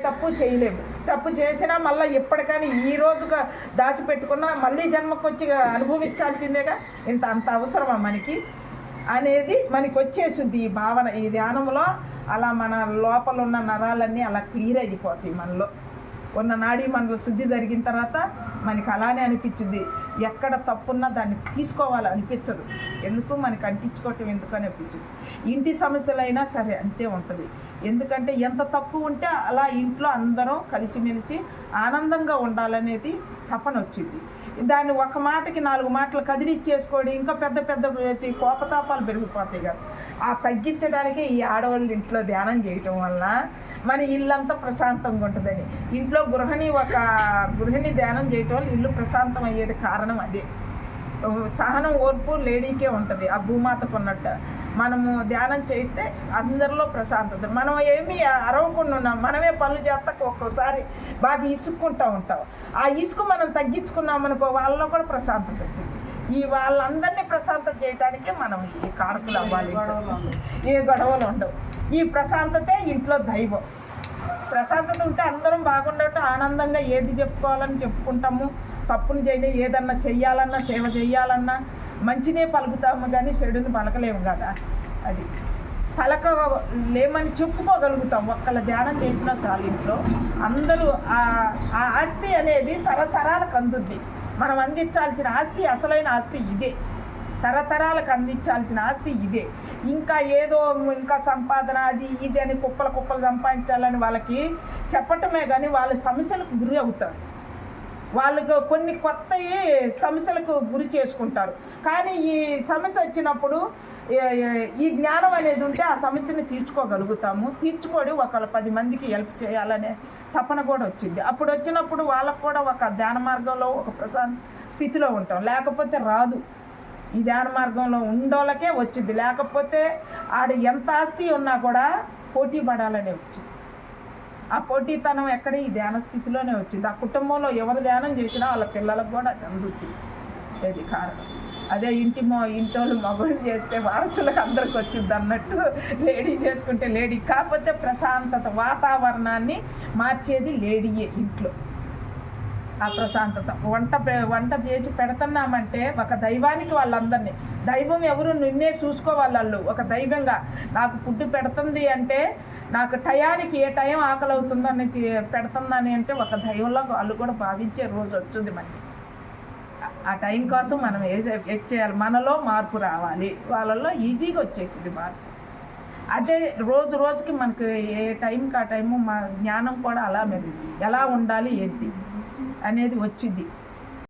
తప్పు చేయలేము. తప్పు చేసినా మళ్ళీ ఎప్పటికైనా ఈ రోజుగా దాచిపెట్టుకున్నా మళ్ళీ జన్మకు వచ్చి అనుభవించాల్సిందేగా. అంత అవసరమా మనకి అనేది మనకి వచ్చేసింది ఈ భావన. ఈ ధ్యానంలో అలా మన లోపల ఉన్న నరాలన్నీ అలా క్లియర్ అయిపోతాయి. మనలో ఉన్న నాడీ మండల శుద్ధి జరిగిన తర్వాత మనకి అలానే అనిపించింది. ఎక్కడ తప్పున్నా దాన్ని తీసుకోవాలి అనిపించదు. ఎందుకు మనకి అంటించుకోవటం ఎందుకు అనిపించింది. ఇంటి సమస్యలైనా సరే అంతే ఉంటుంది. ఎందుకంటే ఎంత తప్పు ఉంటే అలా ఇంట్లో అందరం కలిసిమెలిసి ఆనందంగా ఉండాలనేది తపన వచ్చింది. దాన్ని ఒక మాటకి 4 మాటలు కదిలిచ్చేసుకోవడం ఇంకా పెద్ద పెద్ద కోపతాపాలు పెరిగిపోతాయి కదా. ఆ తగ్గించడానికి ఈ ఆడవాళ్ళు ఇంట్లో ధ్యానం చేయటం వల్ల మన ఇల్లంతా ప్రశాంతంగా ఉంటుందని. ఇంట్లో గృహిణి ధ్యానం చేయటం వల్ల ఇల్లు ప్రశాంతం అయ్యేది కారణం అదే. సహనం ఓర్పు లేడీకే ఉంటుంది. ఆ భూమాతకు ఉన్నట్టు మనము ధ్యానం చేస్తే అందరిలో ప్రశాంతత. మనం ఏమీ అరవకుండా ఉన్నాం. మనమే పనులు చేస్తాక ఒక్కోసారి బాగా ఇసుక్కుంటూ ఉంటాం. ఆ ఇసుకు మనం తగ్గించుకున్నామనుకో వాళ్ళలో కూడా ప్రశాంతత వచ్చింది. వాళ్ళందరినీ ప్రశాంతత చేయడానికి మనం ఈ కారకులు అవ్వాలి. ఏ గొడవలు ఉండవు. ఈ ప్రశాంతతే ఇంట్లో దైవం. ప్రశాంతత ఉంటే అందరం బాగుండటం, ఆనందంగా ఏది చెప్పుకోవాలని చెప్పుకుంటాము. తప్పును చేయలే, ఏదన్నా చెయ్యాలన్నా సేవ చేయాలన్నా మంచినే పలుకుతాము కానీ చెడుని పలకలేము కదా. అది పలకలేమని చెప్పుకోగలుగుతాం. ఒక్కళ్ళ ధ్యానం చేసినా చాలు ఇంట్లో అందరూ. ఆ ఆస్తి అనేది తరతరాలకు అందుద్ది. మనం అందించాల్సిన ఆస్తి, అసలైన ఆస్తి ఇదే. తరతరాలకు అందించాల్సిన ఆస్తి ఇదే. ఇంకా ఏదో ఇంకా సంపాదన అది ఇది అని కుప్పలు సంపాదించాలని వాళ్ళకి చెప్పటమే కానీ వాళ్ళ సమస్యలకు గురి అవుతారు. వాళ్ళకు కొన్ని కొత్త సమస్యలకు గురి చేసుకుంటారు. కానీ ఈ సమస్య వచ్చినప్పుడు ఈ జ్ఞానం అనేది ఉంటే ఆ సమస్యని తీర్చుకోగలుగుతాము. తీర్చుకోవడం ఒకళ్ళ 10 మందికి హెల్ప్ చేయాలనే తపన కూడా వచ్చింది. అప్పుడు వచ్చినప్పుడు వాళ్ళకు కూడా ఒక ధ్యాన మార్గంలో ఒక ప్రశాంత స్థితిలో ఉంటాం. లేకపోతే రాదు. ఈ ధ్యాన మార్గంలో ఉండోళ్ళకే వచ్చింది. లేకపోతే ఆడ ఎంత ఆస్తి ఉన్నా కూడా పోటీ పడాలనే వచ్చింది. ఆ పోటీతనం ఎక్కడ ఈ ధ్యాన స్థితిలోనే వచ్చింది. ఆ కుటుంబంలో ఎవరు ధ్యానం చేసినా వాళ్ళ పిల్లలకు కూడా అందుతుంది. అది కారణం. అదే ఇంటోళ్ళు మగవాళ్ళు చేస్తే వారసులకు అందరికి వచ్చింది అన్నట్టు లేడీ చేసుకుంటే లేడీ. కాకపోతే ప్రశాంతత వాతావరణాన్ని మార్చేది లేడీయే ఇంట్లో. ఆ ప్రశాంతత వంట చేసి పెడుతున్నామంటే ఒక దైవానికి వాళ్ళందరినీ, దైవం ఎవరు నిన్నే చూసుకోవాలి. వాళ్ళు ఒక దైవంగా నాకు ఫుడ్ పెడుతుంది అంటే నాకు టయానికి ఏ టైం ఆకలి అవుతుందని పెడుతుందని అంటే ఒక దైవంలో వాళ్ళు కూడా భావించే రోజు వచ్చింది మనకి. ఆ టైం కోసం మనం వెయిట్ చేయాలి. మనలో మార్పు రావాలి. వాళ్ళల్లో ఈజీగా వచ్చేసింది మార్పు. అదే రోజుకి మనకు ఏ టైంకి ఆ టైము మా జ్ఞానం కూడా అలా ఎలా ఉండాలి ఏంటి అనేది వచ్చింది.